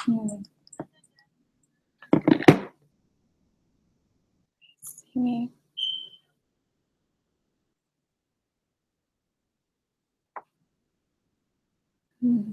Hmm. See me. Hmm.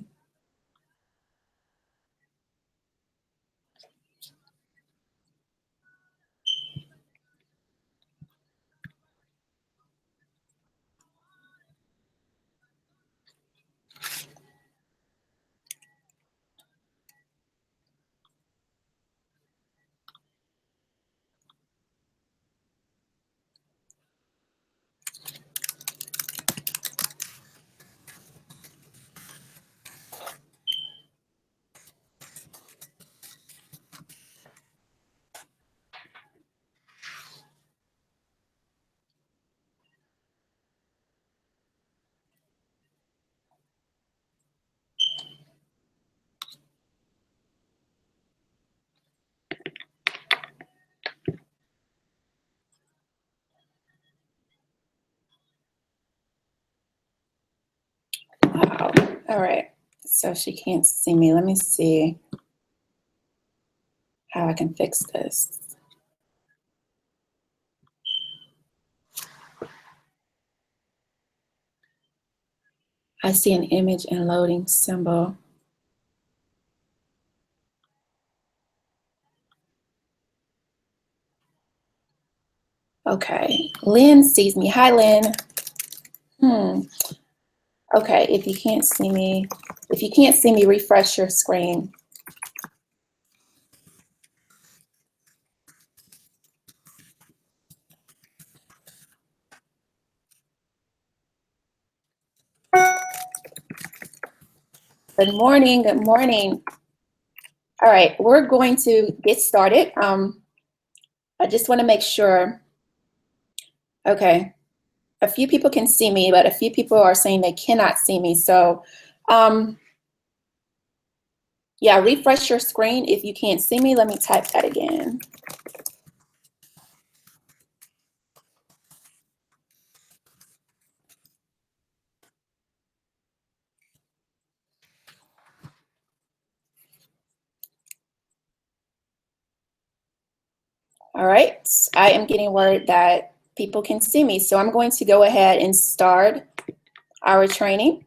Wow. All right. So she can't see me. Let me see how I can fix this. I see an image and loading symbol. Okay. Lynn sees me. Hi, Lynn. Okay, if you can't see me, refresh your screen. Good morning, good morning. All right, we're going to get started. I just want to make sure, okay, a few people can see me, but a few people are saying they cannot see me. So, yeah, refresh your screen. If you can't see me, let me type that again. All right, I am getting word that people can see me. So I'm going to go ahead and start our training.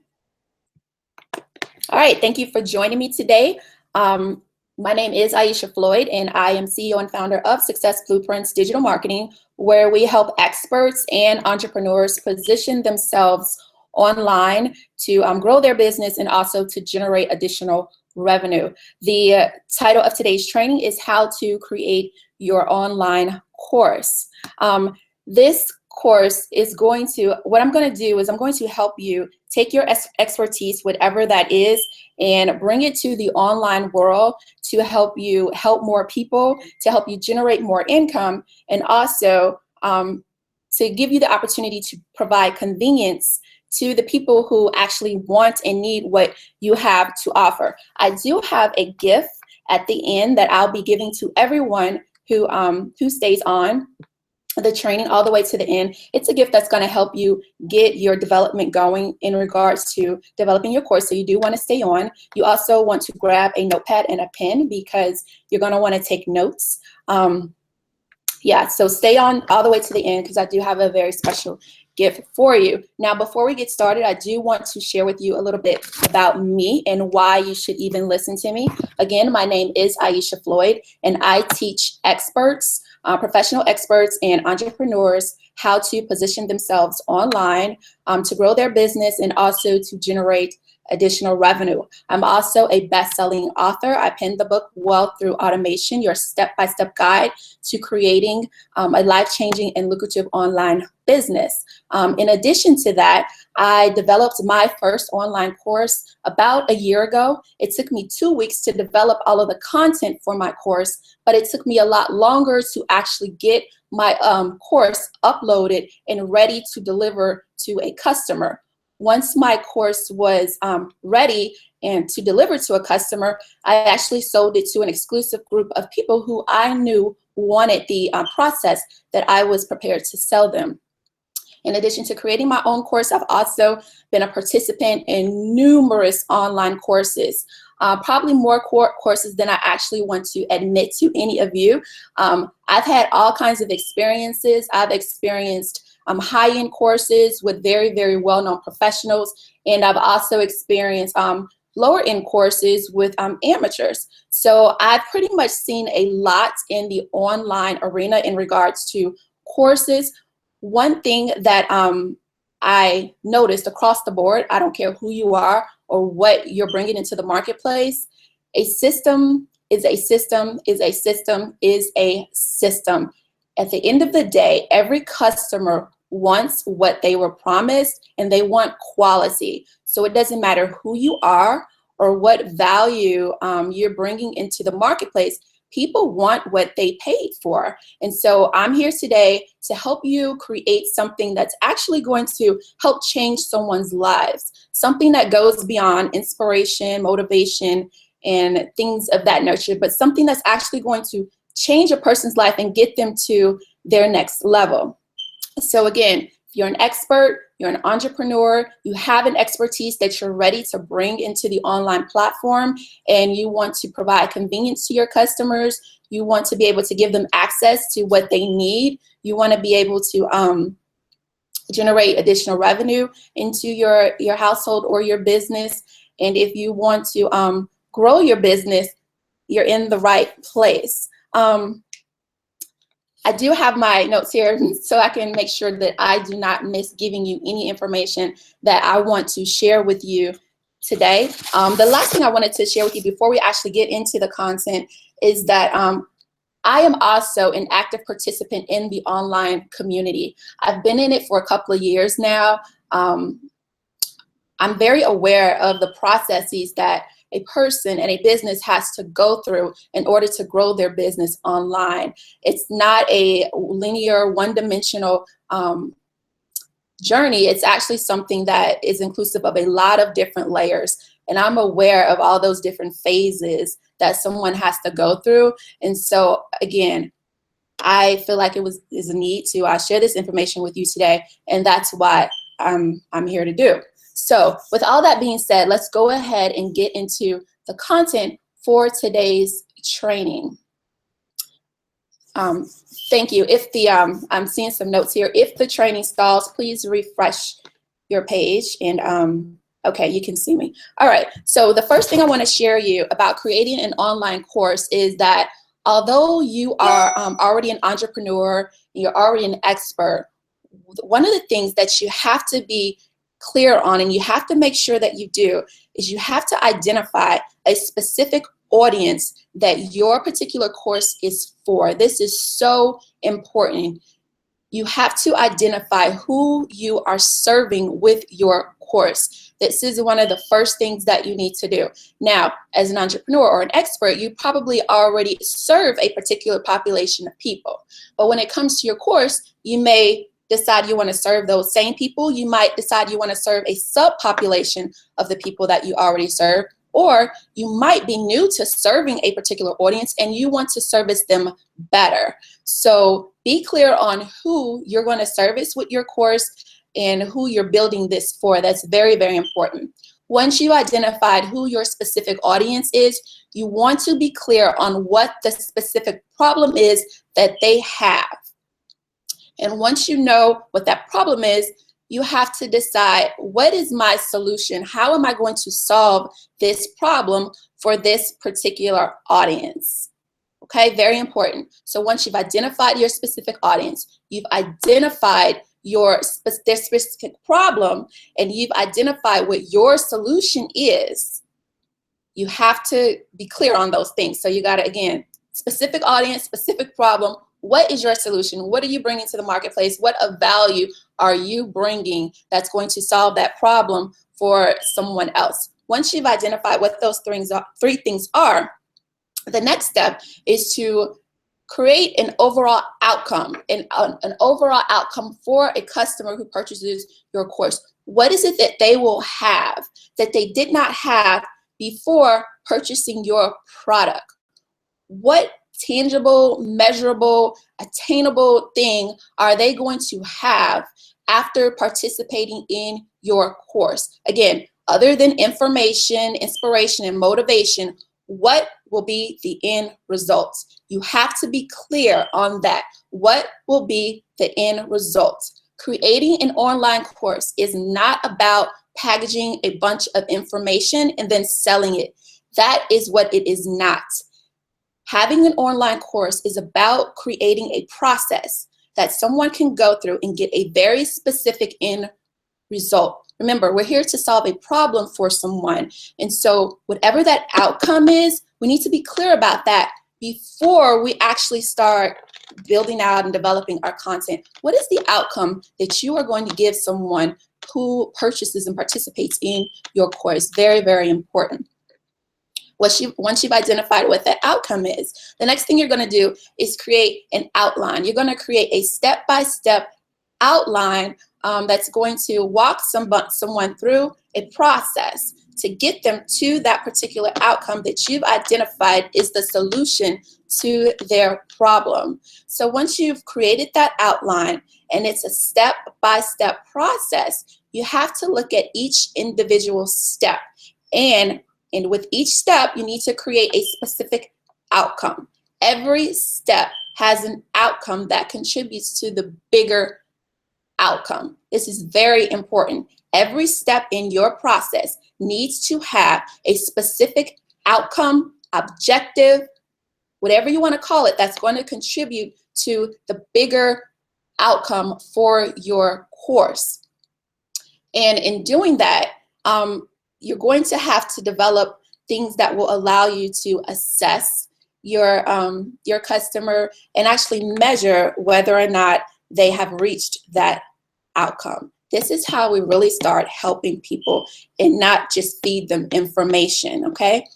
All right, thank you for joining me today. My name is Aisha Floyd, and I am CEO and founder of Success Blueprints Digital Marketing, where we help experts and entrepreneurs position themselves online to grow their business and also to generate additional revenue. The title of today's training is How to Create Your Online Course. This course is what I'm going to do is I'm going to help you take your expertise, whatever that is, and bring it to the online world to help you help more people, to help you generate more income, and also to give you the opportunity to provide convenience to the people who actually want and need what you have to offer. I do have a gift at the end that I'll be giving to everyone who stays on the training all the way to the end. It's a gift that's going to help you get your development going in regards to developing your course. So you do want to stay on. You also want to grab a notepad and a pen because you're going to want to take notes. Yeah, so stay on all the way to the end because I do have a very special gift for you. Now, before we get started, I do want to share with you a little bit about me and why you should even listen to me. Again, my name is Aisha Floyd, and I teach experts, professional experts and entrepreneurs how to position themselves online to grow their business and also to generate additional revenue. I'm also a best-selling author. I penned the book Wealth Through Automation, Your Step-by-Step Guide to Creating a Life-Changing and Lucrative Online Business. In addition to that, I developed my first online course about a year ago. It took me 2 weeks to develop all of the content for my course, but it took me a lot longer to actually get my course uploaded and ready to deliver to a customer. Once my course was ready and to deliver to a customer, I actually sold it to an exclusive group of people who I knew wanted the process that I was prepared to sell them. In addition to creating my own course, I've also been a participant in numerous online courses. probably more courses than I actually want to admit to any of you. I've had all kinds of experiences. I've experienced high-end courses with very, very well-known professionals, and I've also experienced lower-end courses with amateurs. So I've pretty much seen a lot in the online arena in regards to courses. One thing that I noticed across the board, I don't care who you are or what you're bringing into the marketplace, a system is a system is a system is a system. At the end of the day, every customer wants what they were promised, and they want quality. So it doesn't matter who you are or what value you're bringing into the marketplace. People want what they paid for. And so I'm here today to help you create something that's actually going to help change someone's lives, something that goes beyond inspiration, motivation, and things of that nature, but something that's actually going to change a person's life and get them to their next level. So again, if you're an expert, you're an entrepreneur, you have an expertise that you're ready to bring into the online platform, and you want to provide convenience to your customers, you want to be able to give them access to what they need, you want to be able to generate additional revenue into your household or your business, and if you want to grow your business, you're in the right place. I do have my notes here so I can make sure that I do not miss giving you any information that I want to share with you today. The last thing I wanted to share with you before we actually get into the content is that I am also an active participant in the online community. I've been in it for a couple of years now. I'm very aware of the processes that a person and a business has to go through in order to grow their business online. It's not a linear, one-dimensional journey. It's actually something that is inclusive of a lot of different layers. And I'm aware of all those different phases that someone has to go through. And so, again, I feel like is a need to share this information with you today, and that's what I'm here to do. So with all that being said, let's go ahead and get into the content for today's training. Thank you. If the I'm seeing some notes here. If the training stalls, please refresh your page. And okay, you can see me. All right. So the first thing I want to share you about creating an online course is that although you are already an entrepreneur, you're already an expert, one of the things that you have to be clear on, and you have to make sure that you do, is you have to identify a specific audience that your particular course is for. This is so important. You have to identify who you are serving with your course. This is one of the first things that you need to do. Now, as an entrepreneur or an expert, you probably already serve a particular population of people. But when it comes to your course, you may decide you want to serve those same people. You might decide you want to serve a subpopulation of the people that you already serve, or you might be new to serving a particular audience and you want to service them better. So be clear on who you're going to service with your course and who you're building this for. That's very, very important. Once you identified who your specific audience is, you want to be clear on what the specific problem is that they have. And once you know what that problem is, you have to decide, what is my solution? How am I going to solve this problem for this particular audience? Okay, very important. So once you've identified your specific audience, you've identified their specific problem, and you've identified what your solution is, you have to be clear on those things. So you got to, again, specific audience, specific problem. What is your solution? What are you bringing to the marketplace? What of value are you bringing that's going to solve that problem for someone else? Once you've identified what those three things are, the next step is to create an overall outcome, an overall outcome for a customer who purchases your course. What is it that they will have that they did not have before purchasing your product? What tangible, measurable, attainable thing are they going to have after participating in your course? Again, Other than information, inspiration, and motivation, what will be the end result? You have to be clear on that. What will be the end result? Creating an online course is not about packaging a bunch of information and then selling it. That is what it is not. Having an online course is about creating a process that someone can go through and get a very specific end result. Remember, we're here to solve a problem for someone. And so whatever that outcome is, we need to be clear about that before we actually start building out and developing our content. What is the outcome that you are going to give someone who purchases and participates in your course? Very, very important. Once you've identified what that outcome is, the next thing you're going to do is create an outline. You're going to create a step-by-step outline that's going to walk someone through a process to get them to that particular outcome that you've identified is the solution to their problem. So once you've created that outline and it's a step-by-step process, you have to look at each individual step. And with each step, you need to create a specific outcome. Every step has an outcome that contributes to the bigger outcome. This is very important. Every step in your process needs to have a specific outcome, objective, whatever you want to call it, that's going to contribute to the bigger outcome for your course. And in doing that, you're going to have to develop things that will allow you to assess your customer and actually measure whether or not they have reached that outcome. This is how we really start helping people and not just feed them information, okay?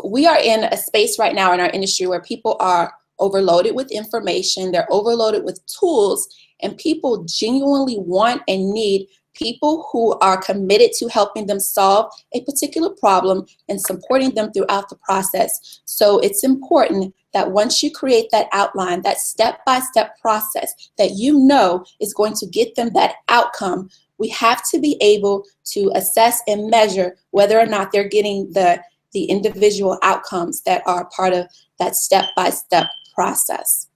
We are in a space right now in our industry where people are overloaded with information, they're overloaded with tools, and people genuinely want and need people who are committed to helping them solve a particular problem and supporting them throughout the process. So it's important that once you create that outline, that step-by-step process that you know is going to get them that outcome, we have to be able to assess and measure whether or not they're getting the individual outcomes that are part of that step-by-step process.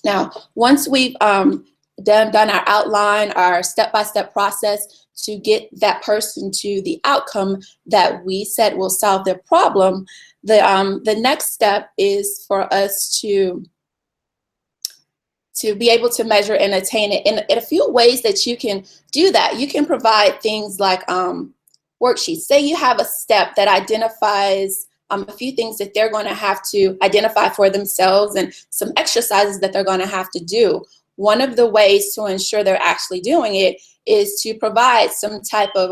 Now, once we've done our outline, our step-by-step process to get that person to the outcome that we said will solve their problem, the next step is for us to be able to measure and attain it in a few ways that you can do that. You can provide things like worksheets. Say you have a step that identifies a few things that they're going to have to identify for themselves and some exercises that they're going to have to do. One of the ways to ensure they're actually doing it is to provide some type of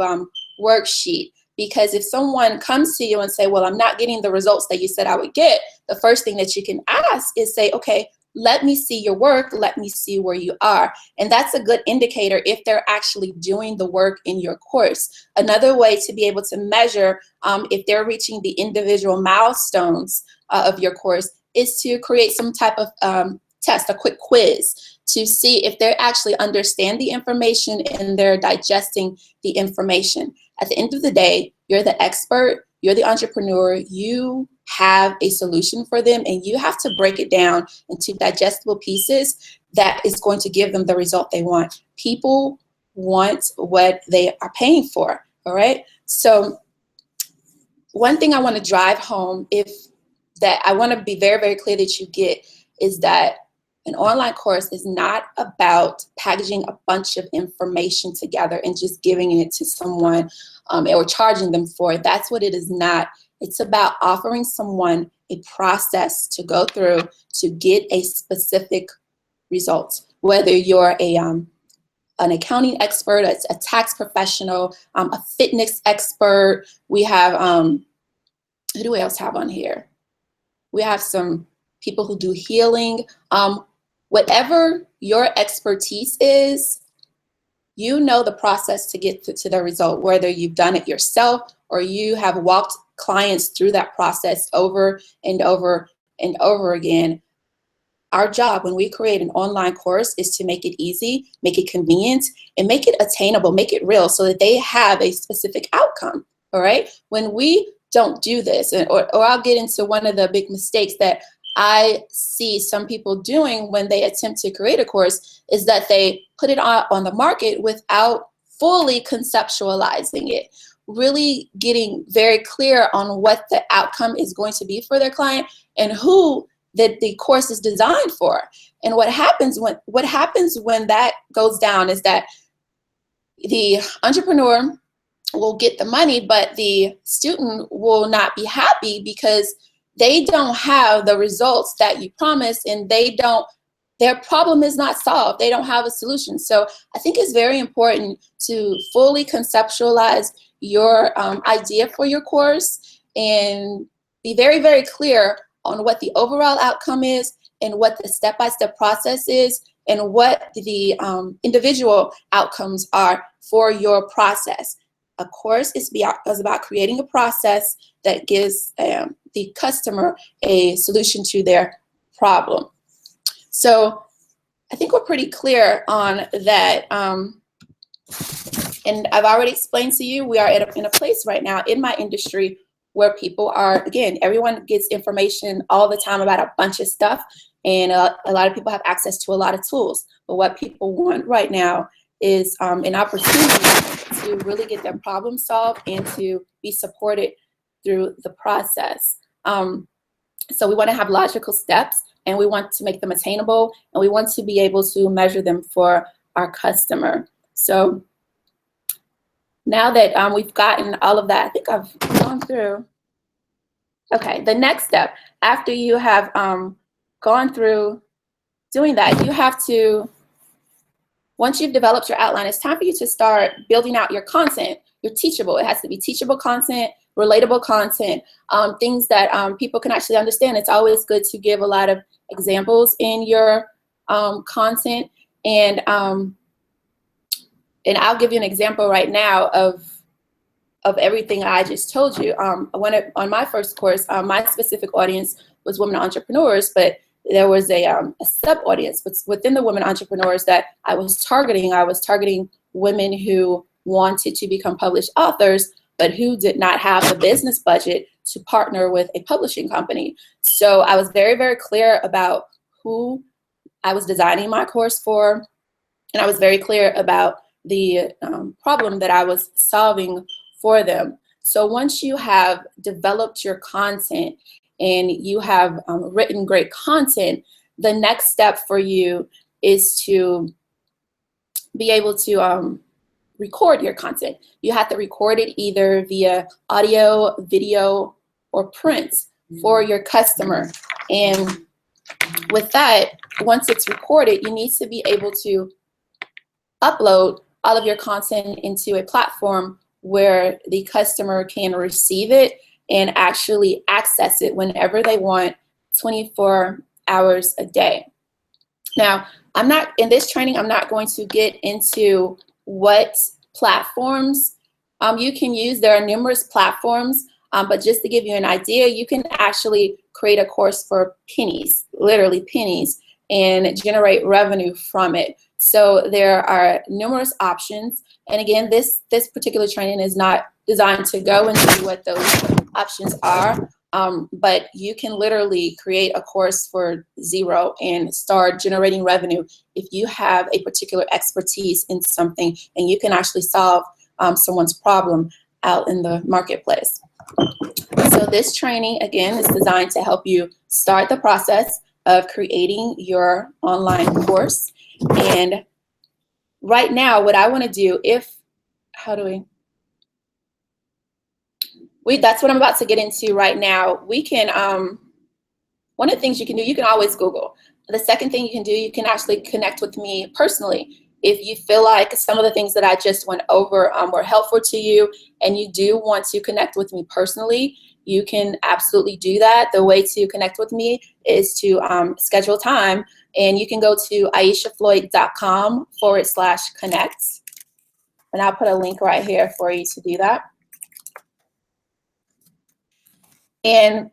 worksheet. Because if someone comes to you and say, well, I'm not getting the results that you said I would get, the first thing that you can ask is say, okay, let me see your work, let me see where you are. And that's a good indicator if they're actually doing the work in your course. Another way to be able to measure if they're reaching the individual milestones of your course is to create some type of test, a quick quiz, to see if they actually understand the information and they're digesting the information. At the end of the day, you're the expert, you're the entrepreneur, you have a solution for them, and you have to break it down into digestible pieces that is going to give them the result they want. People want what they are paying for, all right? So one thing I want to drive home, that I want to be very, very clear that you get, is that an online course is not about packaging a bunch of information together and just giving it to someone or charging them for it. That's what it is not. It's about offering someone a process to go through to get a specific result. Whether you're an accounting expert, a tax professional, a fitness expert. We have, who do we else have on here? We have some people who do healing. Whatever your expertise is, you know the process to get to the result, whether you've done it yourself or you have walked clients through that process over and over and over again. our job when we create an online course is to make it easy, make it convenient, and make it attainable, make it real so that they have a specific outcome, all right? When we don't do this, or I'll get into one of the big mistakes that I see some people doing when they attempt to create a course, is that they put it on the market without fully conceptualizing it, really getting very clear on what the outcome is going to be for their client and who that the course is designed for. And what happens when that goes down is that the entrepreneur will get the money, but the student will not be happy because they don't have the results that you promised, and their problem is not solved. They don't have a solution. So I think it's very important to fully conceptualize your idea for your course and be very, very clear on what the overall outcome is and what the step-by-step process is and what the individual outcomes are for your process. A course is about creating a process that gives the customer a solution to their problem. So I think we're pretty clear on that. And I've already explained to you, we are in a place right now in my industry where people are, again, everyone gets information all the time about a bunch of stuff, and a lot of people have access to a lot of tools. But what people want right now is an opportunity to really get their problem solved and to be supported through the process. So we want to have logical steps, and we want to make them attainable, and we want to be able to measure them for our customer. So now that we've gotten all of that, I think I've gone through. Okay, the next step, after you have gone through doing that, you have to, once you've developed your outline, it's time for you to start building out your content. Your teachable, it has to be teachable content, relatable content, things that people can actually understand. It's always good to give a lot of examples in your content, and I'll give you an example right now of everything I just told you. On my first course, my specific audience was women entrepreneurs, but there was a sub-audience within the women entrepreneurs that I was targeting. I was targeting women who wanted to become published authors, but who did not have the business budget to partner with a publishing company. So I was very, very clear about who I was designing my course for, and I was very clear about the problem that I was solving for them. So once you have developed your content and you have written great content, the next step for you is to be able to record your content. You have to record it either via audio, video, or print for your customer. And with that, once it's recorded, you need to be able to upload all of your content into a platform where the customer can receive it and actually access it whenever they want, 24 hours a day. Now, in this training, I'm not going to get into what platforms you can use. There are numerous platforms, but just to give you an idea, you can actually create a course for pennies, literally pennies, and generate revenue from it. So there are numerous options. And again, this particular training is not designed to go into what those options are, but you can literally create a course for zero and start generating revenue if you have a particular expertise in something and you can actually solve someone's problem out in the marketplace. So this training, again, is designed to help you start the process of creating your online course. And right now, what I want to do, that's what I'm about to get into right now. We can, one of the things you can do, you can always Google. The second thing you can do, you can actually connect with me personally. If you feel like some of the things that I just went over were helpful to you and you do want to connect with me personally, you can absolutely do that. The way to connect with me is to schedule time, and you can go to aishafloyd.com/connect. And I'll put a link right here for you to do that. And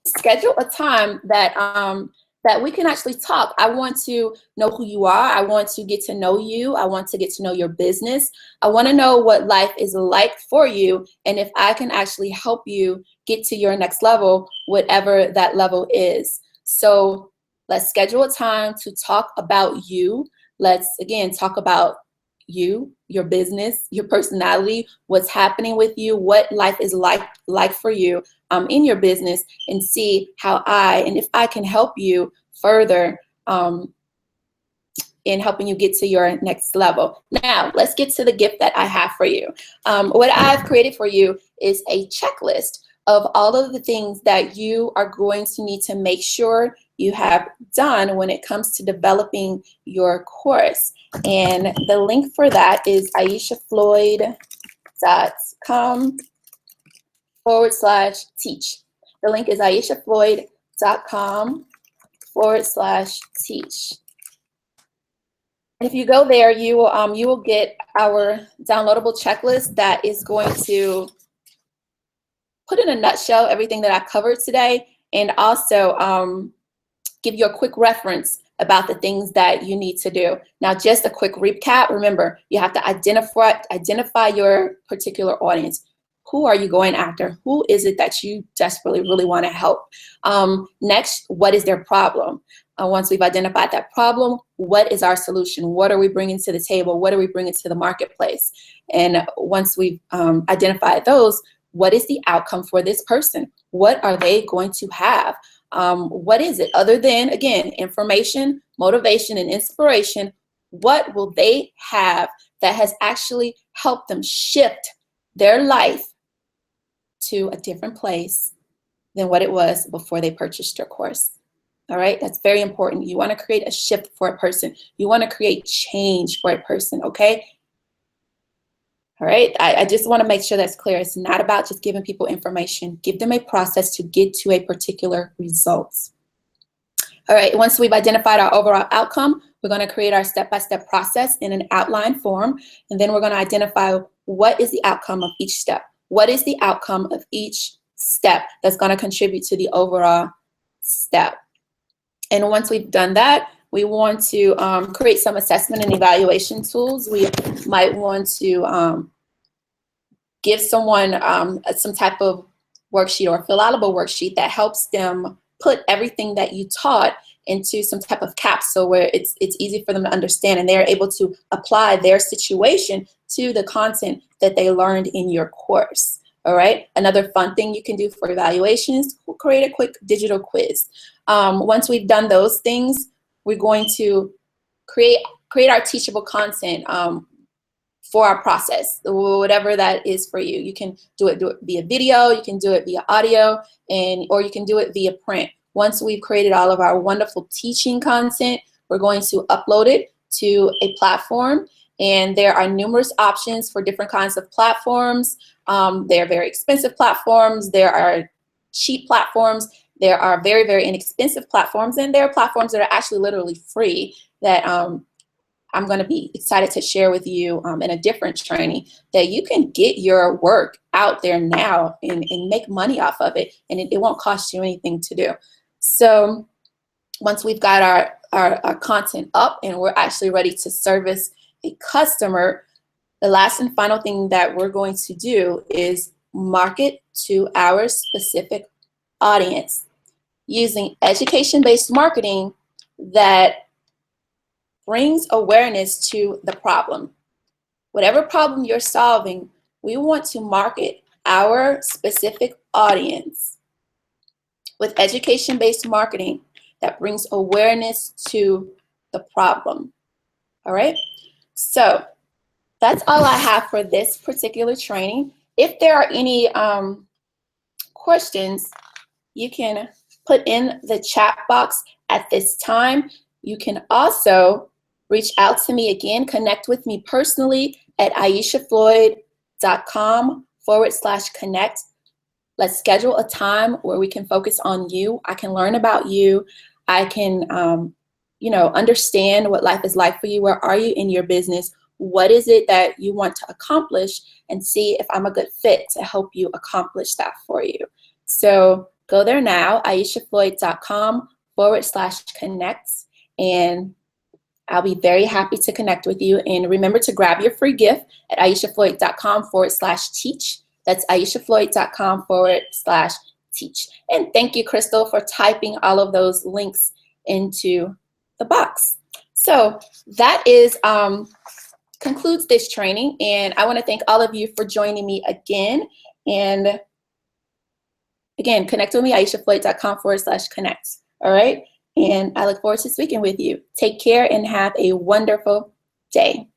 schedule a time that that we can actually talk. I want to know who you are. I want to get to know you. I want to get to know your business. I want to know what life is like for you, and if I can actually help you get to your next level, whatever that level is. So let's schedule a time to talk about you. Let's, again, talk about you, your business, your personality, what's happening with you, what life is like for you in your business, and see how and if I can help you further in helping you get to your next level. Now, let's get to the gift that I have for you. What I've created for you is a checklist of all of the things that you are going to need to make sure you have done when it comes to developing your course. And the link for that is aishafloyd.com/teach. The link is aishafloyd.com/teach. If you go there, you will get our downloadable checklist that is going to put in a nutshell everything that I covered today, and also give you a quick reference about the things that you need to do. Now, just a quick recap. Remember, you have to identify your particular audience. Who are you going after? Who is it that you desperately really want to help? Next, what is their problem? Once we've identified that problem, what is our solution? What are we bringing to the table? What are we bringing to the marketplace? And once we've identified those, what is the outcome for this person? What are they going to have? What is it? Other than, again, information, motivation, and inspiration, what will they have that has actually helped them shift their life to a different place than what it was before they purchased your course? All right, that's very important. You want to create a shift for a person. You want to create change for a person, okay? All right, I just want to make sure that's clear. It's not about just giving people information. Give them a process to get to a particular result. All right, once we've identified our overall outcome, we're going to create our step-by-step process in an outline form, and then we're going to identify what is the outcome of each step. What is the outcome of each step that's going to contribute to the overall step? And once we've done that, we want to create some assessment and evaluation tools. We might want to give someone some type of worksheet or fillable worksheet that helps them put everything that you taught into some type of capsule where it's easy for them to understand, and they're able to apply their situation to the content that they learned in your course. All right. Another fun thing you can do for evaluations, we'll create a quick digital quiz. Once we've done those things, we're going to create our teachable content for our process, whatever that is for you. You can do it via video, you can do it via audio, or you can do it via print. Once we've created all of our wonderful teaching content, we're going to upload it to a platform, and there are numerous options for different kinds of platforms. There are very expensive platforms, there are cheap platforms, there are very, very inexpensive platforms, and there are platforms that are actually literally free that I'm going to be excited to share with you in a different training, that you can get your work out there now and make money off of it, and it won't cost you anything to do. So once we've got our content up and we're actually ready to service a customer, the last and final thing that we're going to do is market to our specific audience using education-based marketing that brings awareness to the problem. Whatever problem you're solving, we want to market our specific audience with education-based marketing that brings awareness to the problem. All right? So that's all I have for this particular training. If there are any questions, you can put in the chat box at this time. You can also reach out to me again, connect with me personally at aishafloyd.com/connect. Let's schedule a time where we can focus on you. I can learn about you. I can, understand what life is like for you. Where are you in your business? What is it that you want to accomplish? And see if I'm a good fit to help you accomplish that for you. So go there now, aishafloyd.com aisha.floyd.com/connect. And I'll be very happy to connect with you. And remember to grab your free gift at aishafloyd.com/teach. That's aishafloyd.com/teach. And thank you, Crystal, for typing all of those links into the box. So that is concludes this training. And I want to thank all of you for joining me again. And again, connect with me, aishafloyd.com/connect. All right. And I look forward to speaking with you. Take care and have a wonderful day.